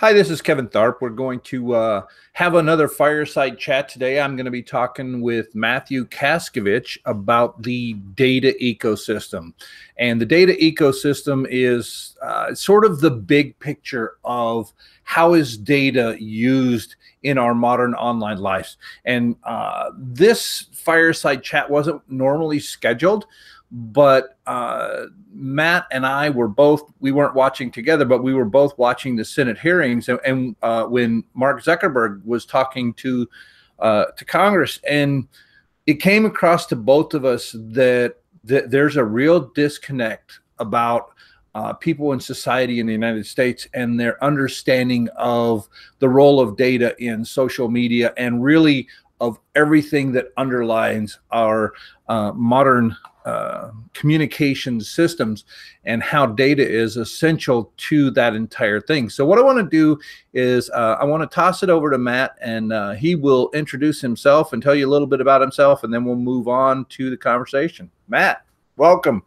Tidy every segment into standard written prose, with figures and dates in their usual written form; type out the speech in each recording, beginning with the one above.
Hi, this is Kevin Tharp. We're going to have another fireside chat today. I'm going to be talking with Matthew Kaskavitch about the data ecosystem. And the data ecosystem is sort of the big picture of how is data used in our modern online lives. And this fireside chat wasn't normally scheduled, but Matt and I we weren't watching together, but we were both watching the Senate hearings. And when Mark Zuckerberg was talking to Congress, and it came across to both of us that there's a real disconnect about people in society in the United States and their understanding of the role of data in social media and really of everything that underlines our modern communication systems and how data is essential to that entire thing. So what I want to do is I want to toss it over to Matt, and he will introduce himself and tell you a little bit about himself, and then we'll move on to the conversation. Matt, welcome.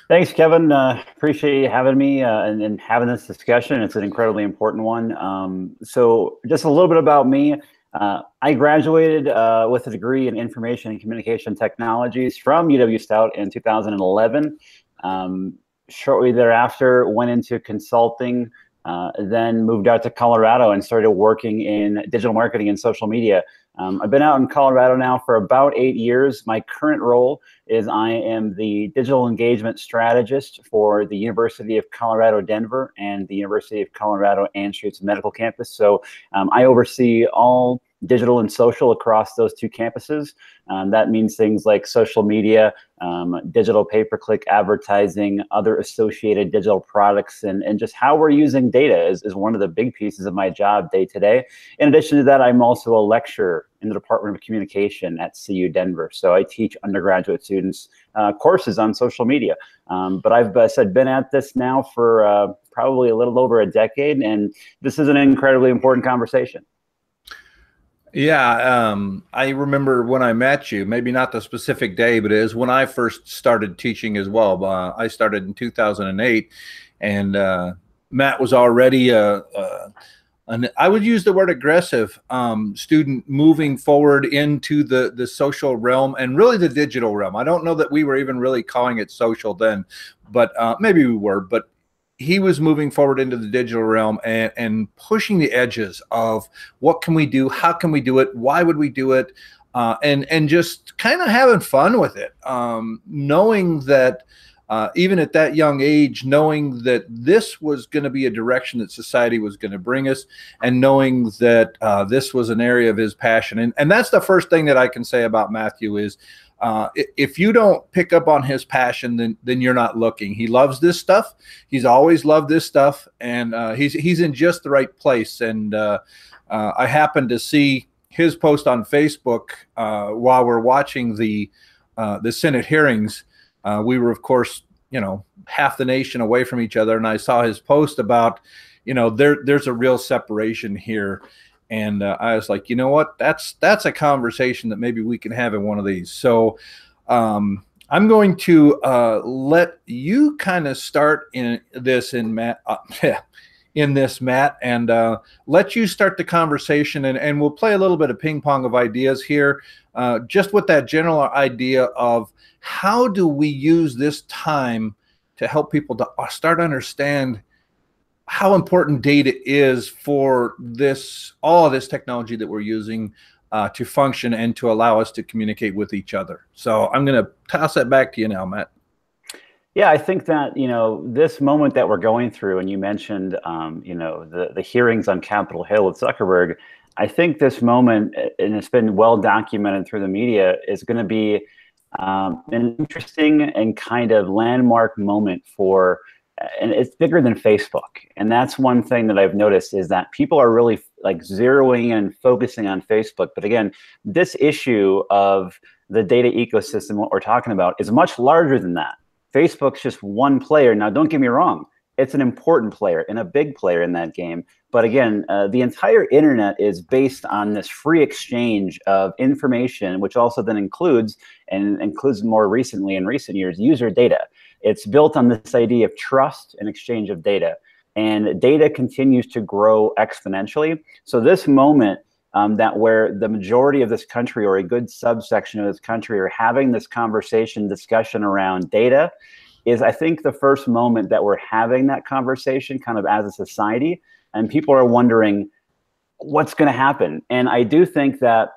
Thanks, Kevin. Appreciate you having me and having this discussion. It's an incredibly important one. So just a little bit about me. I graduated with a degree in information and communication technologies from UW-Stout in 2011. Shortly thereafter, went into consulting, then moved out to Colorado and started working in digital marketing and social media. I've been out in Colorado now for about 8 years. My current role is I am the digital engagement strategist for the University of Colorado, Denver, and the University of Colorado Anschutz Medical Campus. So I oversee all digital and social across those two campuses. That means things like social media, digital pay-per-click advertising, other associated digital products, and just how we're using data is one of the big pieces of my job day to day. In addition to that, I'm also a lecturer in the Department of Communication at CU Denver. So I teach undergraduate students courses on social media. But I've been at this now for probably a little over a decade, and this is an incredibly important conversation. Yeah, I remember when I met you, maybe not the specific day, but it is when I first started teaching as well. I started in 2008, and Matt was already I would use the word aggressive student moving forward into the social realm and really the digital realm. I don't know that we were even really calling it social then, but maybe we were. But he was moving forward into the digital realm and pushing the edges of what can we do, how can we do it, why would we do it, and just kind of having fun with it, knowing that even at that young age, knowing that this was going to be a direction that society was going to bring us, and knowing that this was an area of his passion. And that's the first thing that I can say about Matthew is, if you don't pick up on his passion, then you're not looking. He loves this stuff. He's always loved this stuff, and he's in just the right place. And I happened to see his post on Facebook while we're watching the Senate hearings. We were, of course, half the nation away from each other, and I saw his post about, there's a real separation here. And I was like, you know what? That's a conversation that maybe we can have in one of these. So I'm going to let you kind of start in this, Matt, and let you start the conversation, and we'll play a little bit of ping pong of ideas here, just with that general idea of how do we use this time to help people to start to understand how important data is for all of this technology that we're using to function and to allow us to communicate with each other. So I'm going to toss that back to you now, Matt. Yeah, I think that, this moment that we're going through, and you mentioned, the hearings on Capitol Hill with Zuckerberg, I think this moment, and it's been well documented through the media, is going to be an interesting and kind of landmark moment for, and it's bigger than Facebook. And that's one thing that I've noticed is that people are really like zeroing in and focusing on Facebook. But again, this issue of the data ecosystem, what we're talking about, is much larger than that. Facebook's just one player. Now, don't get me wrong. It's an important player and a big player in that game. But again, the entire internet is based on this free exchange of information, which also then includes more recently in recent years, user data. It's built on this idea of trust and exchange of data. and data continues to grow exponentially. So this moment that where the majority of this country, or a good subsection of this country, are having this discussion around data, is, I think, the first moment that we're having that conversation kind of as a society, and people are wondering what's going to happen. And I do think that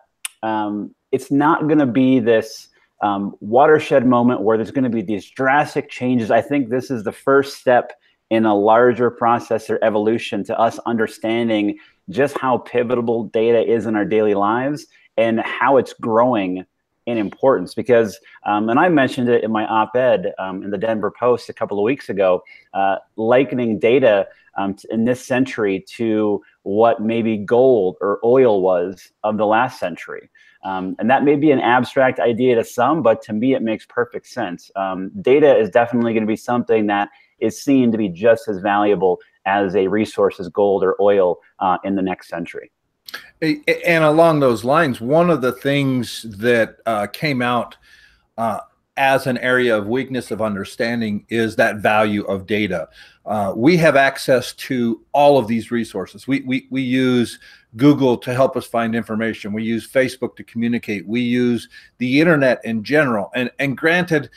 it's not going to be this watershed moment where there's going to be these drastic changes. I think this is the first step in a larger process or evolution to us understanding just how pivotal data is in our daily lives and how it's growing in importance. Because, and I mentioned it in my op-ed in the Denver Post a couple of weeks ago, likening data in this century to what maybe gold or oil was of the last century. And that may be an abstract idea to some, but to me, it makes perfect sense. Data is definitely going to be something that is seen to be just as valuable as a resource as gold or oil in the next century. And along those lines, one of the things that came out as an area of weakness of understanding is that value of data. We have access to all of these resources. We use Google to help us find information. We use Facebook to communicate. We use the internet in general. And granted,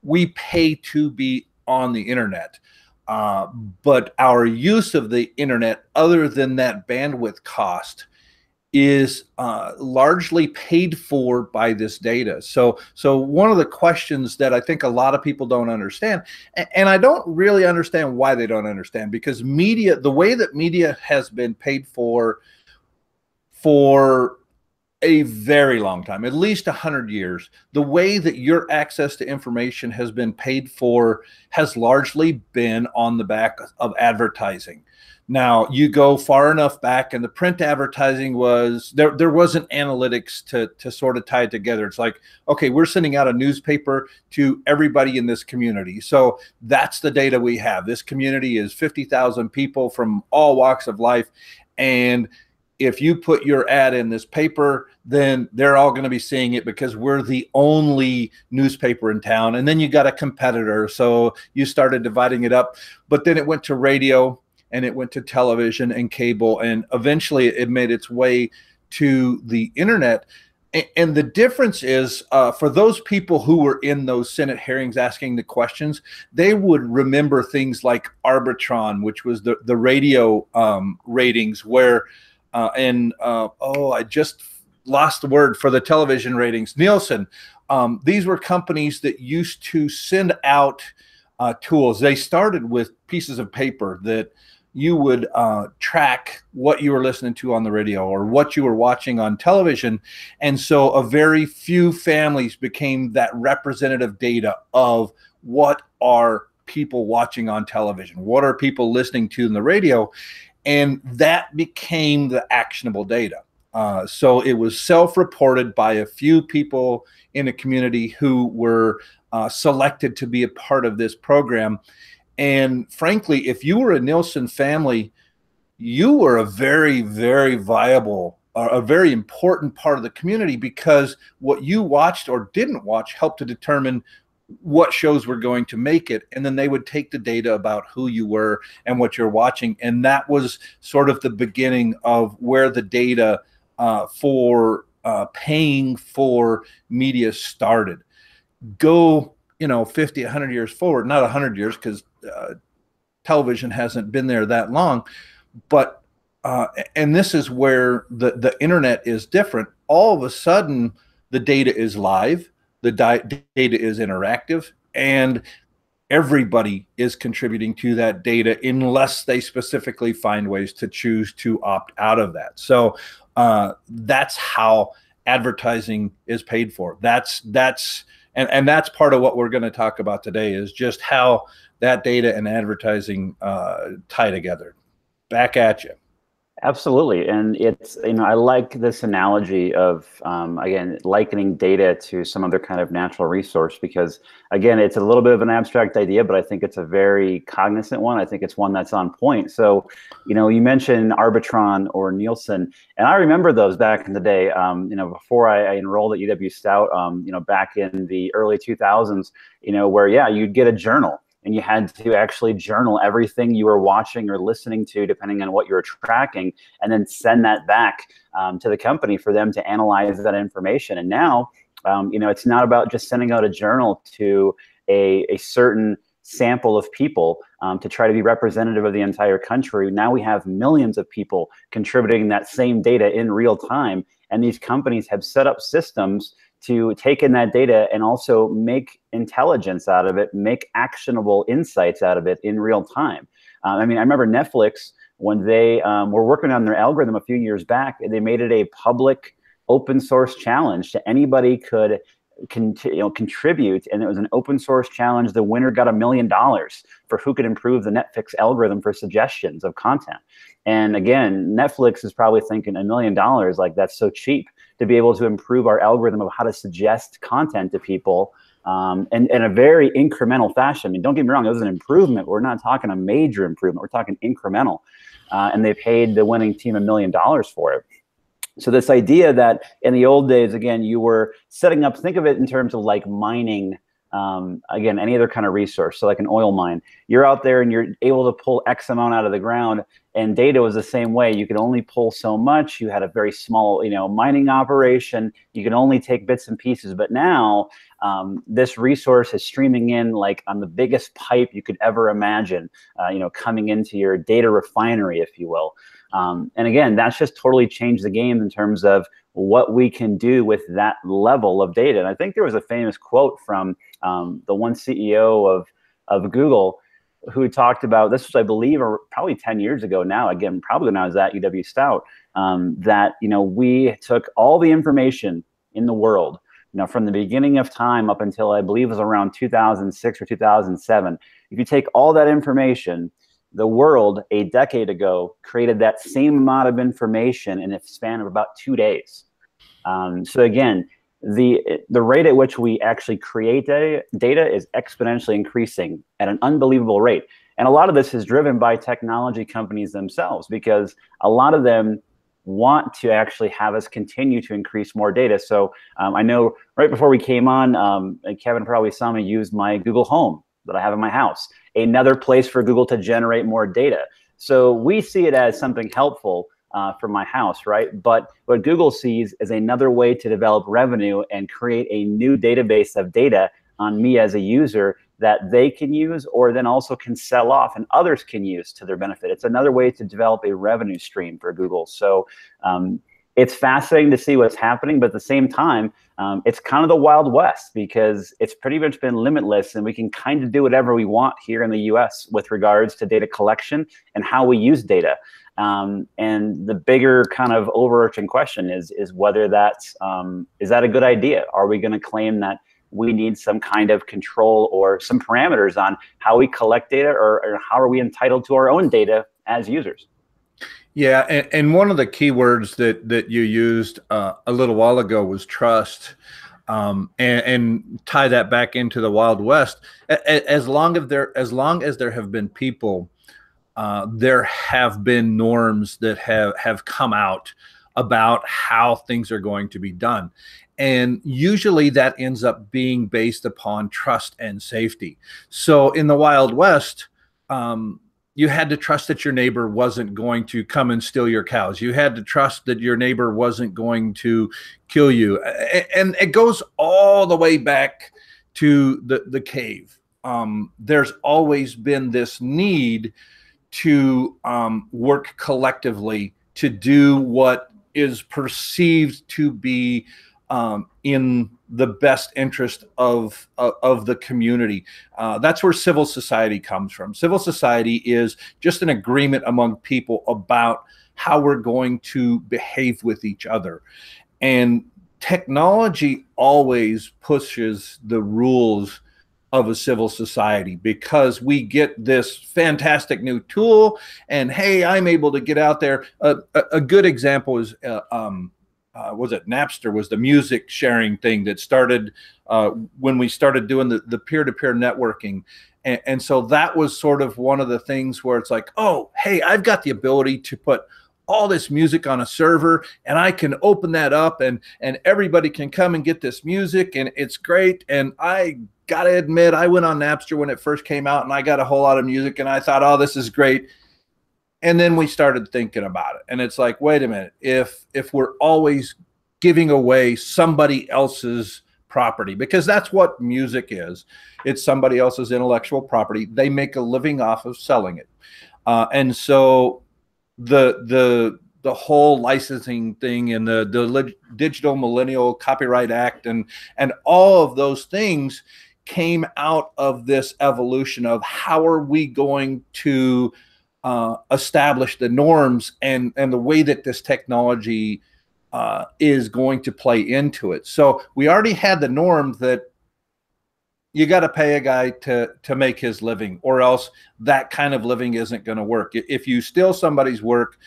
we pay to be on the internet. But our use of the internet, other than that bandwidth cost, is largely paid for by this data. So one of the questions that I think a lot of people don't understand, and I don't really understand why they don't understand, because media, the way that media has been paid for a very long time, at least 100 years, the way that your access to information has been paid for has largely been on the back of advertising. Now, you go far enough back, and the print advertising was, there wasn't analytics to sort of tie it together. It's like, okay, we're sending out a newspaper to everybody in this community. So that's the data we have. This community is 50,000 people from all walks of life. And if you put your ad in this paper, then they're all going to be seeing it because we're the only newspaper in town. And then you got a competitor. So you started dividing it up. But then it went to radio, and it went to television and cable, and eventually it made its way to the internet. And the difference is, for those people who were in those Senate hearings asking the questions, they would remember things like Arbitron, which was the radio ratings, where I just lost the word for the television ratings, Nielsen. These were companies that used to send out tools. They started with pieces of paper that you would track what you were listening to on the radio or what you were watching on television. And so a very few families became that representative data of what are people watching on television, what are people listening to in the radio, and that became the actionable data. So it was self-reported by a few people in a community who were selected to be a part of this program. And frankly, if you were a Nielsen family, you were a very, very viable, a very important part of the community, because what you watched or didn't watch helped to determine what shows were going to make it. And then they would take the data about who you were and what you're watching. And that was sort of the beginning of where the data for paying for media started. Go 50, 100 years forward, not 100 years, because television hasn't been there that long, but and this is where the internet is different. All of a sudden, the data is live, the data is interactive, and everybody is contributing to that data unless they specifically find ways to choose to opt out of that. So that's how advertising is paid for. That's part of what we're going to talk about today, is just how that data and advertising tie together. Back at you. Absolutely. And it's, I like this analogy of, again, likening data to some other kind of natural resource, because, again, it's a little bit of an abstract idea, but I think it's a very cognizant one. I think it's one that's on point. So, you mentioned Arbitron or Nielsen, and I remember those back in the day, before I enrolled at UW-Stout, back in the early 2000s, where, yeah, you'd get a journal. and you had to actually journal everything you were watching or listening to, depending on what you were tracking, and then send that back to the company for them to analyze that information. And now, it's not about just sending out a journal to a certain sample of people to try to be representative of the entire country. Now we have millions of people contributing that same data in real time. And these companies have set up systems to take in that data and also make intelligence out of it, make actionable insights out of it in real time. I remember Netflix, when they were working on their algorithm a few years back, they made it a public open source challenge to anybody could contribute, and it was an open source challenge. The winner got $1 million for who could improve the Netflix algorithm for suggestions of content. And again, Netflix is probably thinking $1 million, like, that's so cheap to be able to improve our algorithm of how to suggest content to people, and in a very incremental fashion. I mean, don't get me wrong, it was an improvement. We're not talking a major improvement. We're talking incremental. And they paid the winning team $1 million for it. So this idea that in the old days, again, you were setting up, think of it in terms of like mining, again, any other kind of resource. So like an oil mine, you're out there and you're able to pull X amount out of the ground, and data was the same way. You could only pull so much. You had a very small, mining operation. You can only take bits and pieces. But now this resource is streaming in like on the biggest pipe you could ever imagine, coming into your data refinery, if you will. And again, that's just totally changed the game in terms of what we can do with that level of data. And I think there was a famous quote from the one CEO of Google who talked about, this was, I believe, probably 10 years ago now, again, probably when I was at UW-Stout, that, we took all the information in the world, from the beginning of time up until I believe it was around 2006 or 2007. If you take all that information, the world a decade ago created that same amount of information in a span of about 2 days. So again, the rate at which we actually create data is exponentially increasing at an unbelievable rate. And a lot of this is driven by technology companies themselves, because a lot of them want to actually have us continue to increase more data. So I know right before we came on, Kevin probably saw me use my Google Home that I have in my house, another place for Google to generate more data. So we see it as something helpful for my house, right? But what Google sees is another way to develop revenue and create a new database of data on me as a user that they can use, or then also can sell off and others can use to their benefit. It's another way to develop a revenue stream for Google. So it's fascinating to see what's happening, but at the same time, it's kind of the Wild West, because it's pretty much been limitless, and we can kind of do whatever we want here in the US with regards to data collection and how we use data. And the bigger kind of overarching question is whether that's, is that a good idea? Are we going to claim that we need some kind of control or some parameters on how we collect data, or how are we entitled to our own data as users? Yeah, and one of the key words that you used a little while ago was trust, and tie that back into the Wild West. As long as there have been people, there have been norms that have come out about how things are going to be done. And usually that ends up being based upon trust and safety. So in the Wild West, you had to trust that your neighbor wasn't going to come and steal your cows. You had to trust that your neighbor wasn't going to kill you. And it goes all the way back to the cave. There's always been this need to work collectively to do what is perceived to be in the best interest of the community. That's where civil society comes from. Civil society is just an agreement among people about how we're going to behave with each other. And technology always pushes the rules of a civil society, because we get this fantastic new tool, and hey, I'm able to get out there. A good example is was it Napster, was the music sharing thing that started when we started doing the peer-to-peer networking. And so that was sort of one of the things where it's like, oh, hey, I've got the ability to put all this music on a server, and I can open that up, and everybody can come and get this music, and it's great. And I gotta admit, I went on Napster when it first came out, and I got a whole lot of music, and I thought, oh, this is great. And then we started thinking about it, and it's like, wait a minute, if we're always giving away somebody else's property, because that's what music is, it's somebody else's intellectual property. They make a living off of selling it, and so the whole licensing thing and the Digital Millennial Copyright Act and all of those things came out of this evolution of how are we going to establish the norms and the way that this technology is going to play into it. So we already had the norm that you got to pay a guy to make his living, or else that kind of living isn't going to work. If you steal somebody's work,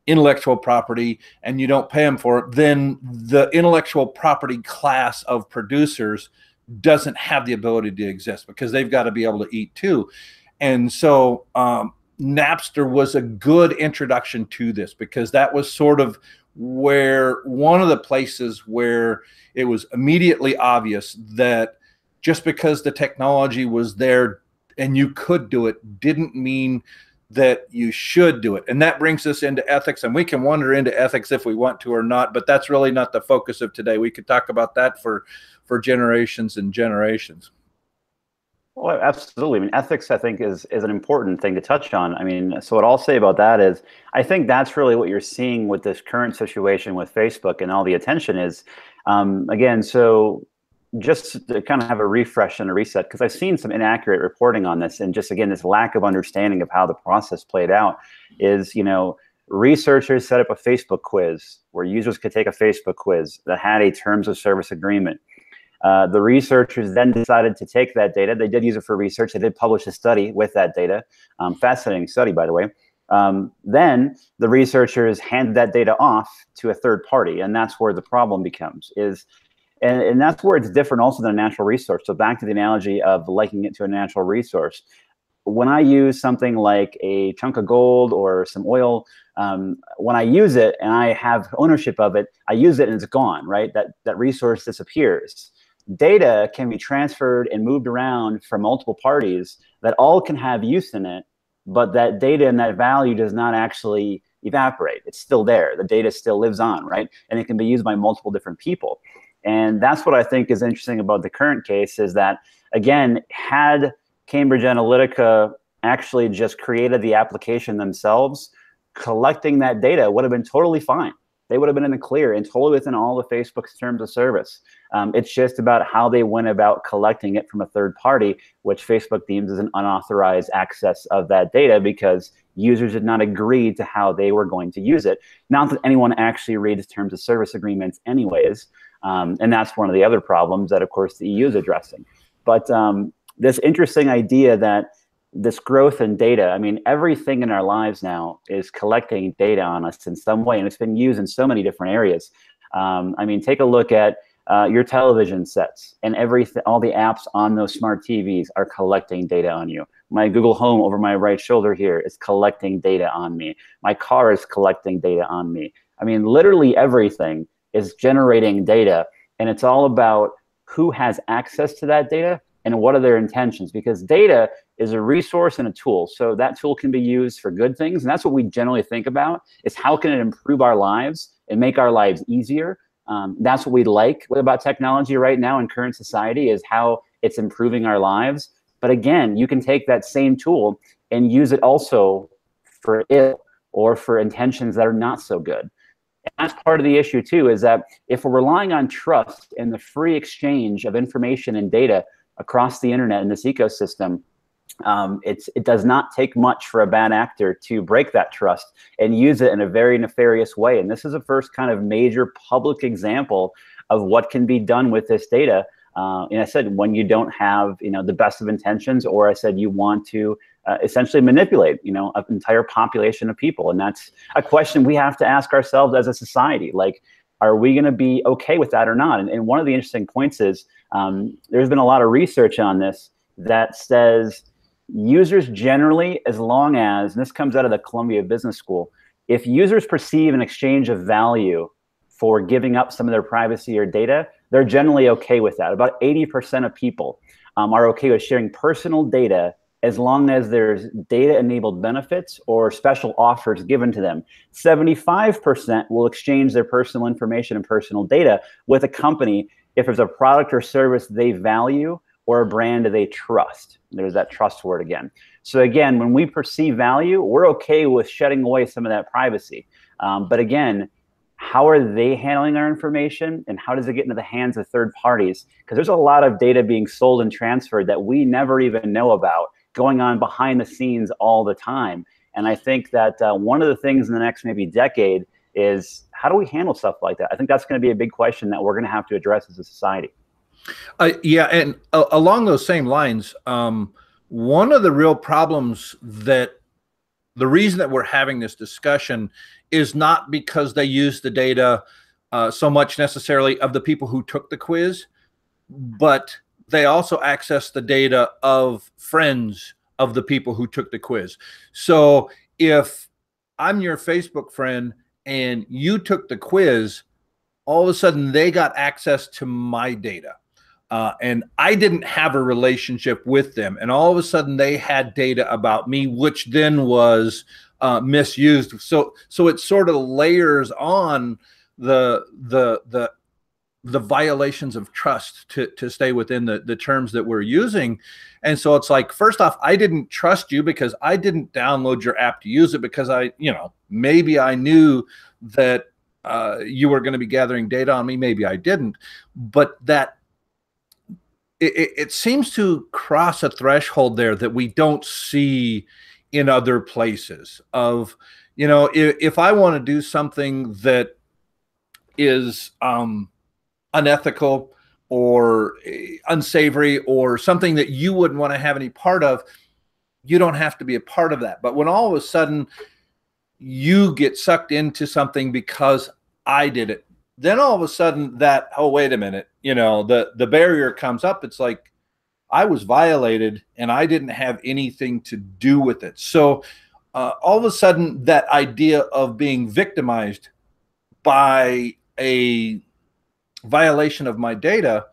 intellectual property, and you don't pay them for it, then the intellectual property class of producers doesn't have the ability to exist, because they've got to be able to eat too. And so Napster was a good introduction to this, because that was sort of where one of the places where it was immediately obvious that just because the technology was there and you could do it didn't mean that you should do it. And that brings us into ethics, and we can wander into ethics if we want to or not, but that's really not the focus of today. We could talk about that for generations and generations. Well, absolutely. I mean, ethics, I think, is an important thing to touch on. I mean, so what I'll say about that is, I think that's really what you're seeing with this current situation with Facebook and all the attention is, again, so just to kind of have a refresh and a reset, because I've seen some inaccurate reporting on this, and just, again, this lack of understanding of how the process played out is, you know, researchers set up a Facebook quiz where users could take a Facebook quiz that had a terms of service agreement. The researchers then decided to take that data. They did use it for research. They did publish a study with that data. Fascinating study, by the way. Then the researchers handed that data off to a third party, and that's where the problem becomes. And that's where it's different also than a natural resource. So back to the analogy of likening it to a natural resource. When I use something like a chunk of gold or some oil, when I use it and I have ownership of it, I use it and it's gone, right? That resource disappears. Data can be transferred and moved around from multiple parties that all can have use in it, but that data and that value does not actually evaporate. It's still there. The data still lives on, right? And it can be used by multiple different people. And that's what I think is interesting about the current case is that, again, had Cambridge Analytica actually just created the application themselves, collecting that data would have been totally fine. They would have been in the clear and totally within all of Facebook's terms of service. It's just about how they went about collecting it from a third party, which Facebook deems as an unauthorized access of that data because users did not agree to how they were going to use it. Not that anyone actually reads terms of service agreements anyways. And that's one of the other problems that, of course, the EU is addressing. But this interesting idea that this growth in data, I mean, everything in our lives now is collecting data on us in some way, and it's been used in so many different areas. I mean, take a look at your television sets, and all the apps on those smart TVs are collecting data on you. My Google Home over my right shoulder here is collecting data on me. My car is collecting data on me. I mean, literally everything is generating data, and it's all about who has access to that data and what are their intentions, because data is a resource and a tool. So that tool can be used for good things, and that's what we generally think about, is how can it improve our lives and make our lives easier. That's what we like about technology right now in current society, is how it's improving our lives. But again, you can take that same tool and use it also for ill or for intentions that are not so good. And that's part of the issue too, is that if we're relying on trust and the free exchange of information and data across the internet in this ecosystem, it does not take much for a bad actor to break that trust and use it in a very nefarious way. And this is the first kind of major public example of what can be done with this data. And I said, when you don't have, the best of intentions, or I said you want to essentially manipulate, an entire population of people. And that's a question we have to ask ourselves as a society. Like, are we going to be okay with that or not? And one of the interesting points is there's been a lot of research on this that says users generally, as long as, and this comes out of the Columbia Business School, if users perceive an exchange of value for giving up some of their privacy or data, they're generally okay with that. About 80% of people are okay with sharing personal data as long as there's data-enabled benefits or special offers given to them. 75% will exchange their personal information and personal data with a company if there's a product or service they value or a brand they trust. There's that trust word again. So again, when we perceive value, we're okay with shedding away some of that privacy. But again, how are they handling our information, and how does it get into the hands of third parties? Because there's a lot of data being sold and transferred that we never even know about, going on behind the scenes all the time. And I think that one of the things in the next maybe decade is, how do we handle stuff like that? I think that's going to be a big question that we're going to have to address as a society. Yeah, and along those same lines, one of the real problems that the reason that we're having this discussion is not because they use the data so much necessarily of the people who took the quiz, but they also access the data of friends of the people who took the quiz. So if I'm your Facebook friend and you took the quiz, all of a sudden they got access to my data. And I didn't have a relationship with them. And all of a sudden they had data about me, which then was misused. So it sort of layers on the violations of trust to stay within the terms that we're using. And so it's like, first off, I didn't trust you because I didn't download your app to use it because maybe I knew that you were going to be gathering data on me. Maybe I didn't, but that it seems to cross a threshold there that we don't see in other places of, if I want to do something that is unethical or unsavory or something that you wouldn't want to have any part of, you don't have to be a part of that. But when all of a sudden you get sucked into something because I did it, then all of a sudden that, oh, wait a minute, the barrier comes up. It's like, I was violated and I didn't have anything to do with it. So all of a sudden that idea of being victimized by a violation of my data,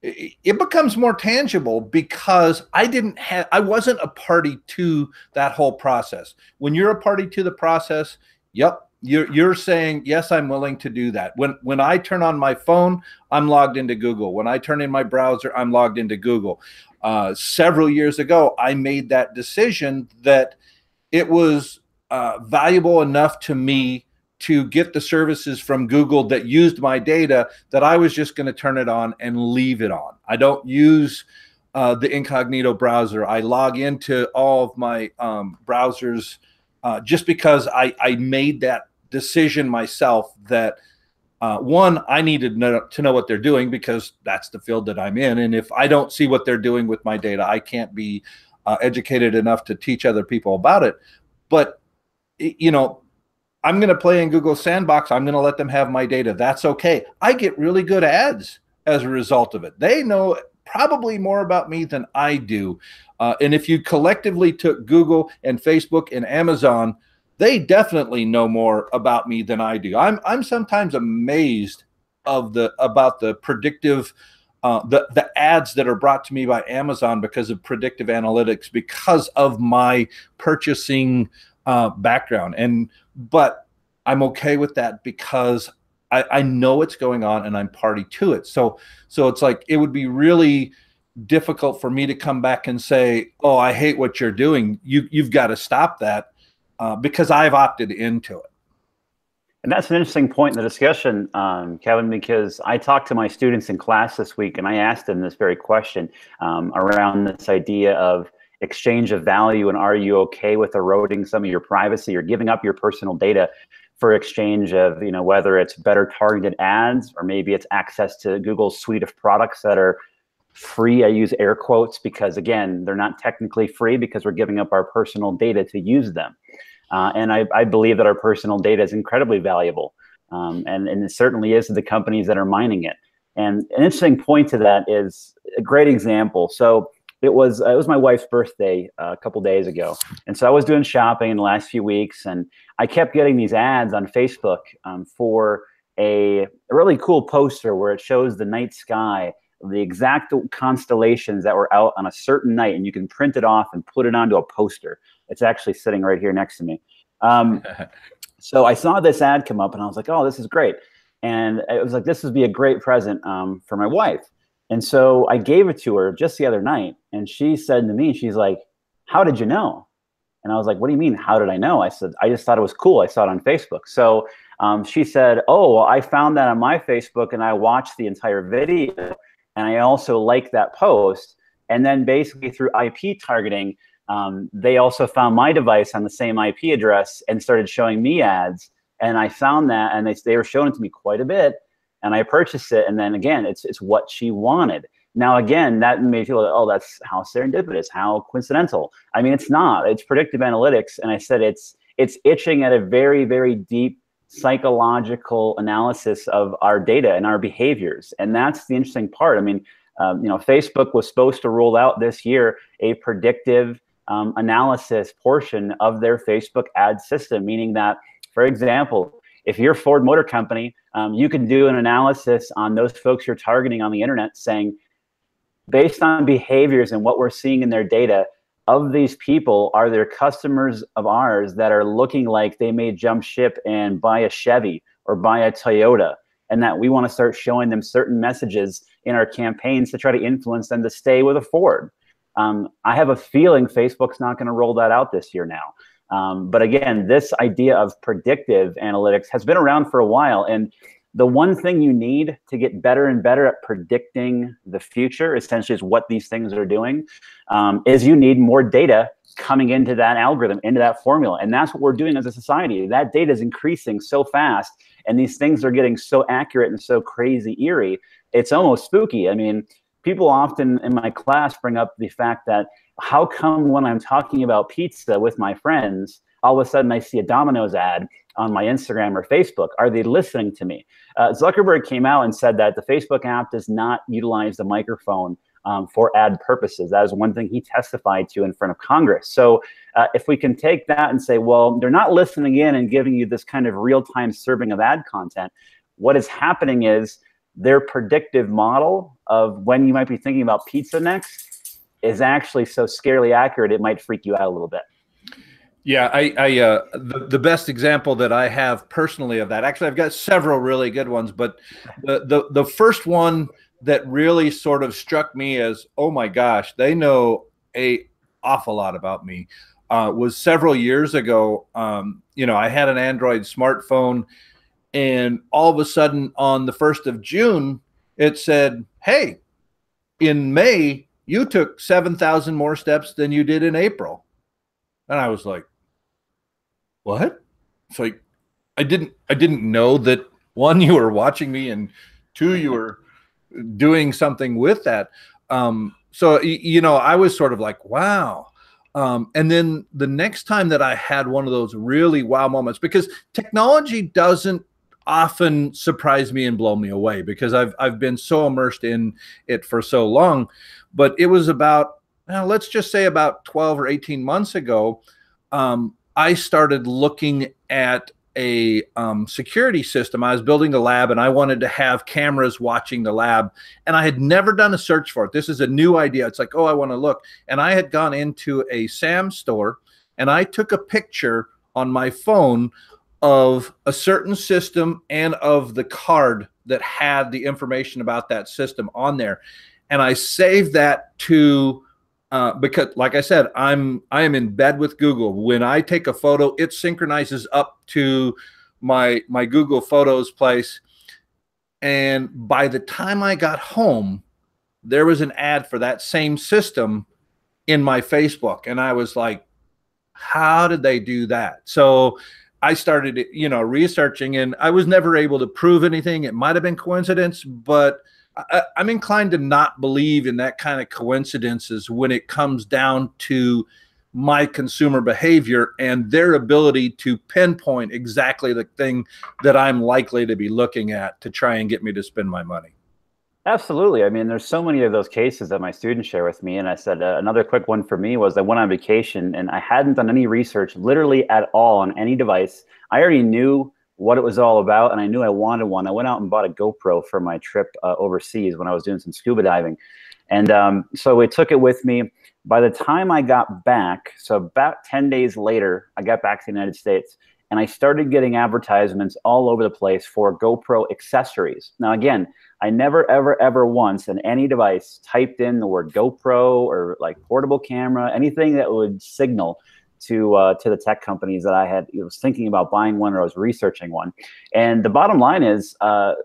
it becomes more tangible because I wasn't a party to that whole process. When you're a party to the process, yep, you're saying, yes, I'm willing to do that. When I turn on my phone, I'm logged into Google. When I turn in my browser, I'm logged into Google. Several years ago, I made that decision that it was valuable enough to me to get the services from Google that used my data that I was just going to turn it on and leave it on. I don't use the incognito browser. I log into all of my browsers just because I made that decision myself that one, I needed to know what they're doing because that's the field that I'm in. And if I don't see what they're doing with my data, I can't be educated enough to teach other people about it. But, I'm going to play in Google Sandbox. I'm going to let them have my data. That's okay. I get really good ads as a result of it. They know probably more about me than I do. And if you collectively took Google and Facebook and Amazon, they definitely know more about me than I do. I'm sometimes amazed about the predictive the ads that are brought to me by Amazon because of predictive analytics, because of my purchasing background. But I'm okay with that because I know what's going on and I'm party to it. So it's like, it would be really difficult for me to come back and say, oh, I hate what you're doing. You've got to stop that because I've opted into it. And that's an interesting point in the discussion, Kevin, because I talked to my students in class this week and I asked them this very question around this idea of exchange of value, and are you okay with eroding some of your privacy or giving up your personal data for exchange of, whether it's better targeted ads or maybe it's access to Google's suite of products that are free. I use air quotes because, again, they're not technically free because we're giving up our personal data to use them. And I believe that our personal data is incredibly valuable, and it certainly is to the companies that are mining it. And an interesting point to that is a great example. So it was my wife's birthday a couple days ago. And so I was doing shopping in the last few weeks, and I kept getting these ads on Facebook for a really cool poster where it shows the night sky the exact constellations that were out on a certain night, and you can print it off and put it onto a poster. It's actually sitting right here next to me. So I saw this ad come up and I was like, oh, this is great. And it was like, this would be a great present for my wife. And so I gave it to her just the other night. And she said to me, she's like, how did you know? And I was like, what do you mean, how did I know? I said, I just thought it was cool. I saw it on Facebook. So she said, oh, well, I found that on my Facebook and I watched the entire video. And I also liked that post. And then basically through IP targeting, they also found my device on the same IP address and started showing me ads. And I found that, and they were showing it to me quite a bit. And I purchased it. And then again, it's what she wanted. Now, again, that made me feel like, oh, that's how serendipitous, how coincidental. I mean, it's not. It's predictive analytics. And I said it's itching at a very, very deep psychological analysis of our data and our behaviors. And that's the interesting part. I mean, Facebook was supposed to roll out this year a predictive analysis portion of their Facebook ad system, meaning that, for example, if you're Ford Motor Company, you can do an analysis on those folks you're targeting on the internet saying, based on behaviors and what we're seeing in their data, of these people, are there customers of ours that are looking like they may jump ship and buy a Chevy or buy a Toyota, and that we want to start showing them certain messages in our campaigns to try to influence them to stay with a Ford. I have a feeling Facebook's not going to roll that out this year now. But again, this idea of predictive analytics has been around for a while. And the one thing you need to get better and better at predicting the future, essentially is what these things are doing, is you need more data coming into that algorithm, into that formula. And that's what we're doing as a society. That data is increasing so fast, and these things are getting so accurate and so crazy eerie. It's almost spooky. I mean, people often in my class bring up the fact that how come when I'm talking about pizza with my friends, all of a sudden I see a Domino's ad on my Instagram or Facebook? Are they listening to me? Zuckerberg came out and said that the Facebook app does not utilize the microphone for ad purposes. That is one thing he testified to in front of Congress. So if we can take that and say, well, they're not listening in and giving you this kind of real-time serving of ad content, what is happening is their predictive model of when you might be thinking about pizza next is actually so scarily accurate, it might freak you out a little bit. Yeah, the best example that I have personally of that, actually, I've got several really good ones, but the first one that really sort of struck me as, oh my gosh, they know an awful lot about me, was several years ago. I had an Android smartphone, and all of a sudden on the 1st of June, it said, hey, in May, you took 7,000 more steps than you did in April. And I was like, what? It's like, I didn't know that, one, you were watching me, and two, you were doing something with that. So, I was sort of like, wow. And then the next time that I had one of those really wow moments, because technology doesn't often surprise me and blow me away because I've been so immersed in it for so long. But it was about, let's just say about 12 or 18 months ago, I started looking at a security system. I was building a lab, and I wanted to have cameras watching the lab, and I had never done a search for it. This is a new idea. It's like, oh, I want to look. And I had gone into a Sam's store, and I took a picture on my phone of a certain system and of the card that had the information about that system on there. And I saved that to because, like I said, I am in bed with Google. When I take a photo, it synchronizes up to my Google Photos place. And by the time I got home, there was an ad for that same system in my Facebook. And I was like, how did they do that? So I started, researching, and I was never able to prove anything. It might have been coincidence, but I'm inclined to not believe in that kind of coincidences when it comes down to my consumer behavior and their ability to pinpoint exactly the thing that I'm likely to be looking at to try and get me to spend my money. Absolutely. I mean, there's so many of those cases that my students share with me. And I said another quick one for me was I went on vacation and I hadn't done any research literally at all on any device. I already knew what it was all about, and I knew I wanted one. I went out and bought a GoPro for my trip overseas when I was doing some scuba diving. And so I took it with me. By the time I got back, so about 10 days later, I got back to the United States, and I started getting advertisements all over the place for GoPro accessories. Now, again, I never, ever, ever once in any device typed in the word GoPro or like portable camera, anything that would signal to the tech companies that I was thinking about buying one or I was researching one. And the bottom line is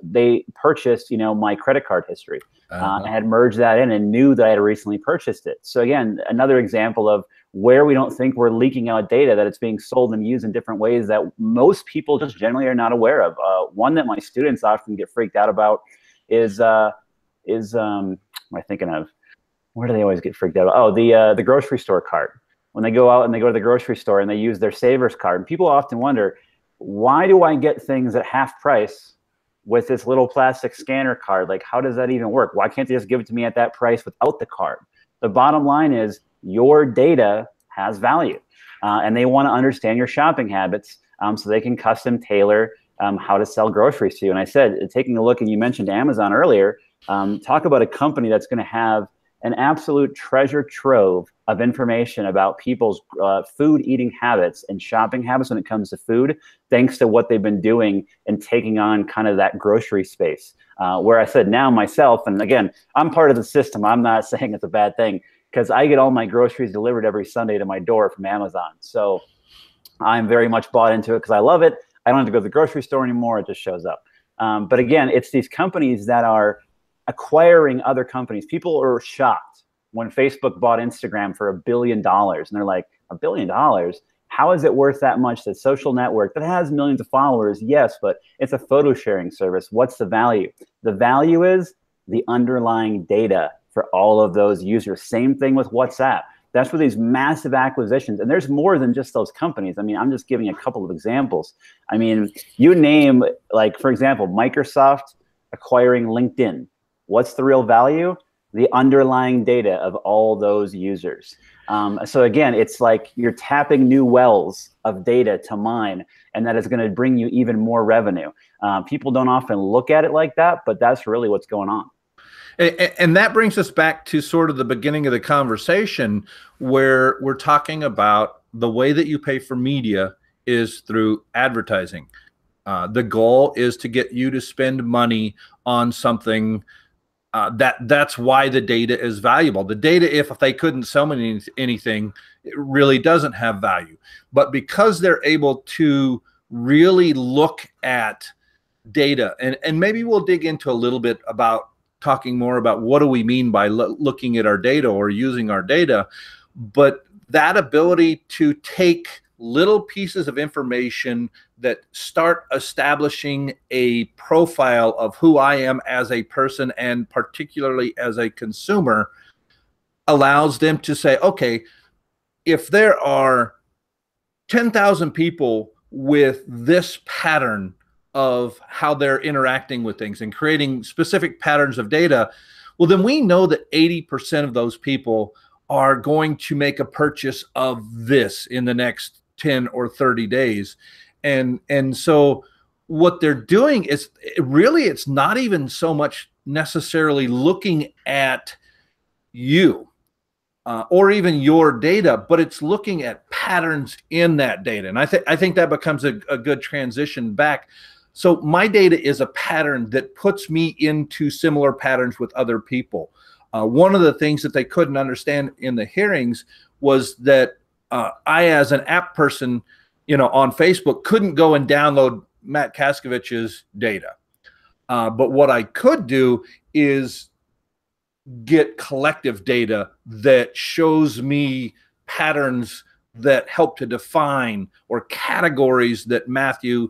they purchased, my credit card history. I had merged that in and knew that I had recently purchased it. So again, another example of where we don't think we're leaking out data, that it's being sold and used in different ways that most people just generally are not aware of. One that my students often get freaked out about is what am I thinking of? Where do they always get freaked out? Oh, the grocery store card. When they go out and they go to the grocery store and they use their Savers card, and people often wonder, why do I get things at half price with this little plastic scanner card? Like, how does that even work? Why can't they just give it to me at that price without the card? The bottom line is your data has value, and they want to understand your shopping habits so they can custom tailor how to sell groceries to you. And I said, taking a look, and you mentioned Amazon earlier, talk about a company that's going to have an absolute treasure trove of information about people's food eating habits and shopping habits when it comes to food, thanks to what they've been doing and taking on kind of that grocery space. Where I said now myself, and again, I'm part of the system. I'm not saying it's a bad thing, because I get all my groceries delivered every Sunday to my door from Amazon. So I'm very much bought into it because I love it. I don't have to go to the grocery store anymore. It just shows up. But again, it's these companies that are acquiring other companies. People are shocked when Facebook bought Instagram for $1 billion. And they're like, $1 billion? How is it worth that much? The social network that has millions of followers, yes, but it's a photo sharing service. What's the value? The value is the underlying data for all of those users. Same thing with WhatsApp. That's where these massive acquisitions, and there's more than just those companies. I mean, I'm just giving a couple of examples. I mean, you name, like, for example, Microsoft acquiring LinkedIn. What's the real value? The underlying data of all those users. So again, it's like you're tapping new wells of data to mine, and that is going to bring you even more revenue. People don't often look at it like that, but that's really what's going on. And that brings us back to sort of the beginning of the conversation, where we're talking about the way that you pay for media is through advertising. The goal is to get you to spend money on something. That's why the data is valuable. The data, if they couldn't sell anything, it really doesn't have value. But because they're able to really look at data, and maybe we'll dig into a little bit about talking more about what do we mean by looking at our data or using our data, but that ability to take little pieces of information that start establishing a profile of who I am as a person, and particularly as a consumer, allows them to say, okay, if there are 10,000 people with this pattern of how they're interacting with things and creating specific patterns of data, well, then we know that 80% of those people are going to make a purchase of this in the next 10 or 30 days. And so what they're doing is really, it's not even so much necessarily looking at you or even your data, but it's looking at patterns in that data. And I think that becomes a good transition back. So my data is a pattern that puts me into similar patterns with other people. One of the things that they couldn't understand in the hearings was that I, as an app person, on Facebook, couldn't go and download Matt Kaskavitch's data. But what I could do is get collective data that shows me patterns that help to define, or categories that Matthew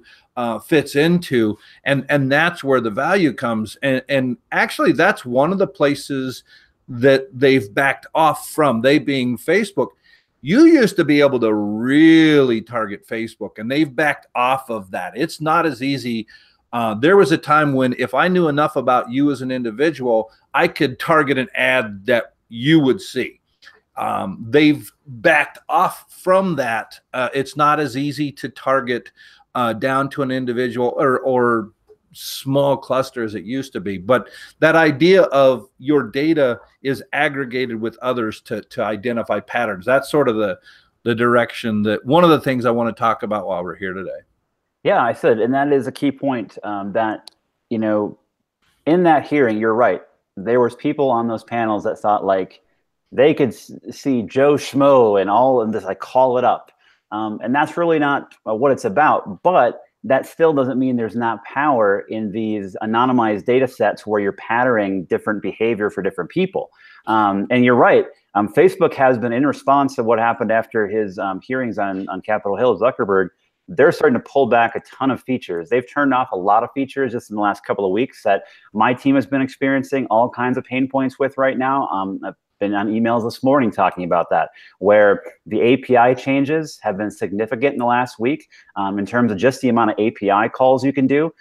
fits into. And that's where the value comes. And actually, that's one of the places that they've backed off from, they being Facebook. You used to be able to really target Facebook, and they've backed off of that. It's not as easy. There was a time when if I knew enough about you as an individual, I could target an ad that you would see. They've backed off from that. It's not as easy to target down to an individual or small cluster as it used to be. But that idea of your data is aggregated with others to identify patterns. That's sort of the direction that one of the things I want to talk about while we're here today. Yeah, I said, and that is a key point, that, you know, in that hearing, you're right. There was people on those panels that thought like they could see Joe Schmo and all of this, like call it up. And that's really not what it's about. But that still doesn't mean there's not power in these anonymized data sets where you're patterning different behavior for different people. And you're right. Facebook has been, in response to what happened after his hearings on Capitol Hill, Zuckerberg, they're starting to pull back a ton of features. They've turned off a lot of features just in the last couple of weeks that my team has been experiencing all kinds of pain points with right now. I've been on emails this morning talking about that, where the API changes have been significant in the last week in terms of just the amount of API calls you can do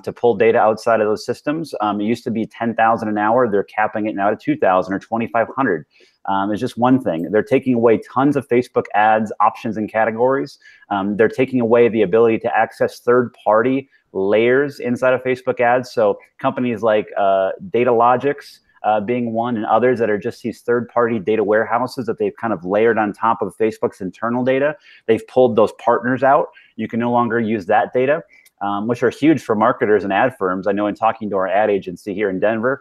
to pull data outside of those systems. It used to be 10,000 an hour. They're capping it now to 2,000 or 2,500. It's just one thing. They're taking away tons of Facebook ads, options, and categories. They're taking away the ability to access third-party layers inside of Facebook ads. So companies like Datalogics being one, and others that are just these third-party data warehouses that they've kind of layered on top of Facebook's internal data. They've pulled those partners out. You can no longer use that data. Which are huge for marketers and ad firms. I know in talking to our ad agency here in Denver,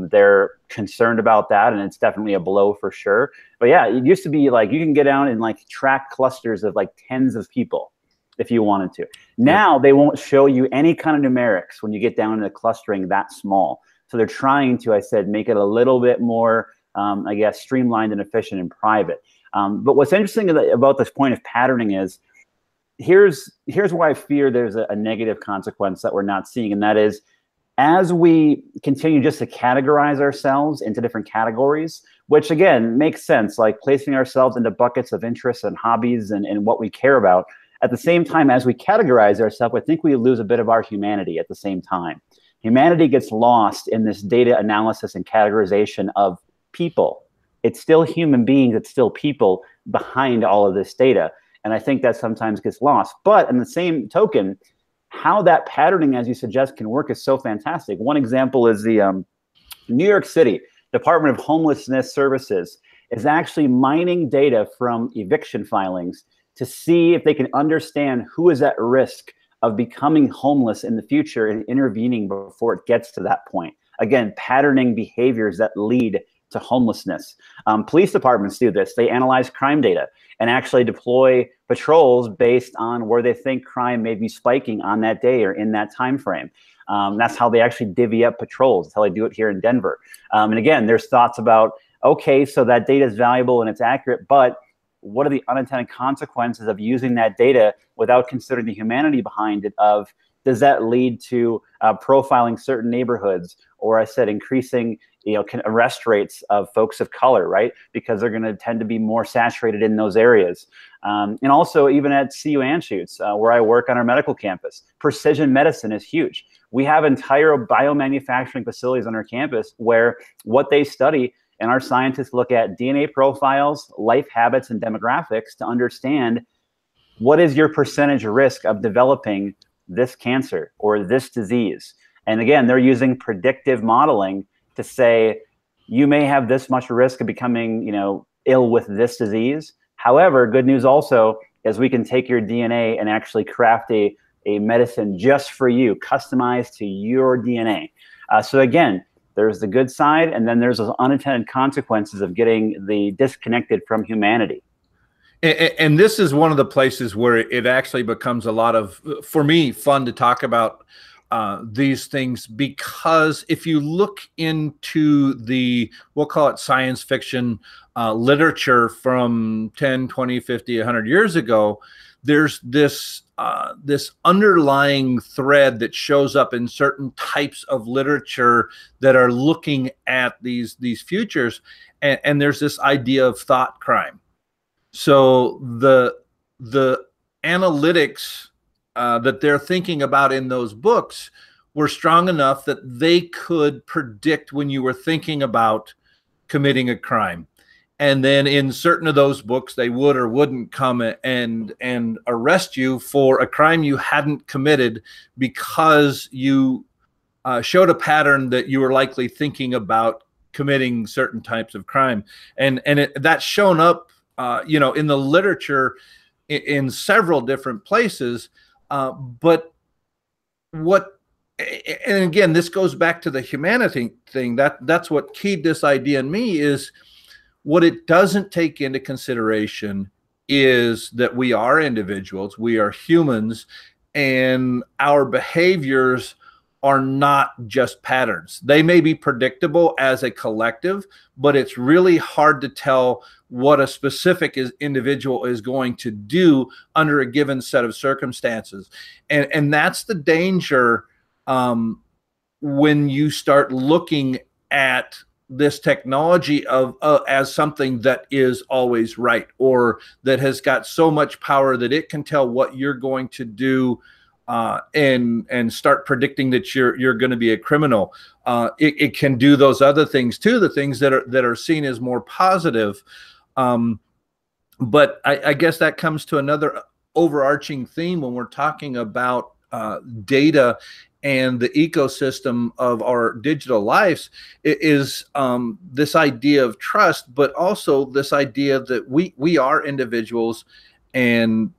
they're concerned about that, and it's definitely a blow for sure. But yeah, it used to be like you can get down and like track clusters of like tens of people if you wanted to. Now they won't show you any kind of numerics when you get down to clustering that small. So they're trying to, I said, make it a little bit more, I guess, streamlined and efficient and private. But what's interesting about this point of patterning is, here's where I fear there's a negative consequence that we're not seeing, and that is, as we continue just to categorize ourselves into different categories, which again makes sense, like placing ourselves into buckets of interests and hobbies and what we care about. At the same time, as we categorize ourselves, I think we lose a bit of our humanity at the same time. Humanity gets lost in this data analysis and categorization of people. It's still human beings, it's still people behind all of this data. And I think that sometimes gets lost. But in the same token, how that patterning, as you suggest, can work is so fantastic. One example is the New York City Department of Homelessness Services is actually mining data from eviction filings to see if they can understand who is at risk of becoming homeless in the future and intervening before it gets to that point. Again, patterning behaviors that lead to homelessness. Police departments do this. They analyze crime data and actually deploy patrols based on where they think crime may be spiking on that day or in that time frame. That's how they actually divvy up patrols. That's how they do it here in Denver. And again, there's thoughts about, okay, so that data is valuable and it's accurate, but what are the unintended consequences of using that data without considering the humanity behind it? Of, does that lead to profiling certain neighborhoods, or I said increasing, arrest rates of folks of color, right? Because they're going to tend to be more saturated in those areas. And also even at CU Anschutz, where I work on our medical campus, precision medicine is huge. We have entire biomanufacturing facilities on our campus where what they study, and our scientists look at DNA profiles, life habits, and demographics to understand what is your percentage risk of developing this cancer or this disease. And again, they're using predictive modeling to say, you may have this much risk of becoming, ill with this disease. However, good news also is we can take your DNA and actually craft a medicine just for you, customized to your DNA. So again, there's the good side, and then there's those unintended consequences of getting the disconnected from humanity. And this is one of the places where it actually becomes a lot of, for me, fun to talk about these things, because if you look into the, we'll call it science fiction literature from 10, 20, 50, 100 years ago, there's this underlying thread that shows up in certain types of literature that are looking at these futures, and there's this idea of thought crime. So the analytics that they're thinking about in those books were strong enough that they could predict when you were thinking about committing a crime. And then in certain of those books, they would or wouldn't come and arrest you for a crime you hadn't committed because you showed a pattern that you were likely thinking about committing certain types of crime. And that's shown up, in the literature in several different places. But and again, this goes back to the humanity thing. That's what keyed this idea in me, is what it doesn't take into consideration is that we are individuals, we are humans, and our behaviors are not just patterns. They may be predictable as a collective, but it's really hard to tell what a specific individual is going to do under a given set of circumstances. And that's the danger when you start looking at this technology as something that is always right, or that has got so much power that it can tell what you're going to do and start predicting that you're going to be a criminal. It can do those other things too, the things that are seen as more positive. But I guess that comes to another overarching theme when we're talking about data and the ecosystem of our digital lives, is this idea of trust, but also this idea that we are individuals. And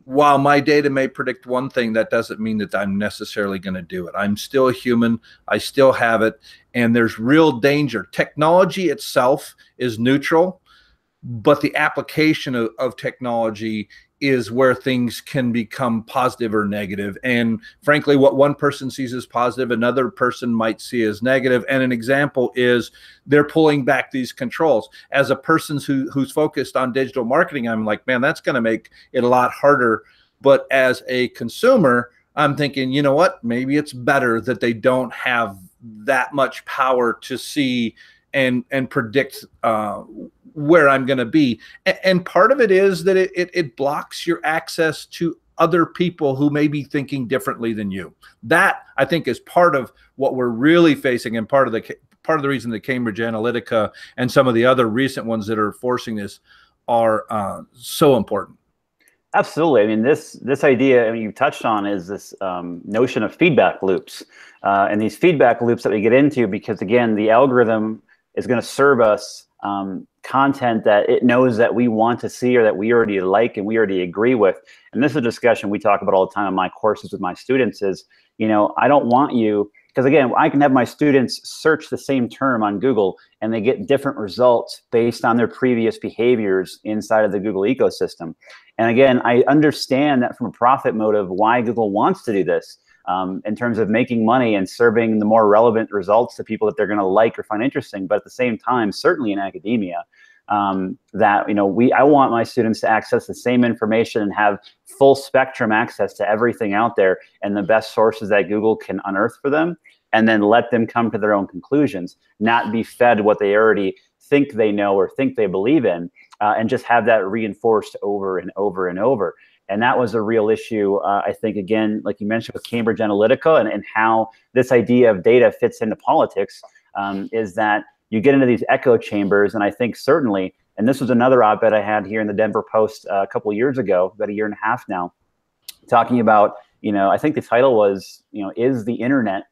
while my data may predict one thing, that doesn't mean that I'm necessarily going to do it. I'm still a human. I still have it. And there's real danger. Technology itself is neutral, but the application of technology is where things can become positive or negative. And frankly, what one person sees as positive, another person might see as negative. And an example is they're pulling back these controls. As a person who's focused on digital marketing, I'm like, man, that's going to make it a lot harder. But as a consumer, I'm thinking, you know what, maybe it's better that they don't have that much power to see and predict where I'm going to be. And part of it is that it blocks your access to other people who may be thinking differently than you. That, I think, is part of what we're really facing, and part of the reason that Cambridge Analytica and some of the other recent ones that are forcing this are so important. Absolutely. I mean, this idea, I mean, you touched on, is this notion of feedback loops, and these feedback loops that we get into, because again, the algorithm is going to serve us content that it knows that we want to see, or that we already like and we already agree with. And this is a discussion we talk about all the time in my courses with my students is, I don't want you, because again, I can have my students search the same term on Google and they get different results based on their previous behaviors inside of the Google ecosystem. And again, I understand that from a profit motive, why Google wants to do this. In terms of making money and serving the more relevant results to people that they're going to like or find interesting. But at the same time, certainly in academia, that I want my students to access the same information and have full spectrum access to everything out there and the best sources that Google can unearth for them, and then let them come to their own conclusions, not be fed what they already think they know or think they believe in, and just have that reinforced over and over and over. And that was a real issue, I think, again, like you mentioned with Cambridge Analytica and how this idea of data fits into politics, is that you get into these echo chambers. And I think certainly, and this was another op-ed I had here in the Denver Post a couple of years ago, about a year and a half now, talking about, I think the title was, is the internet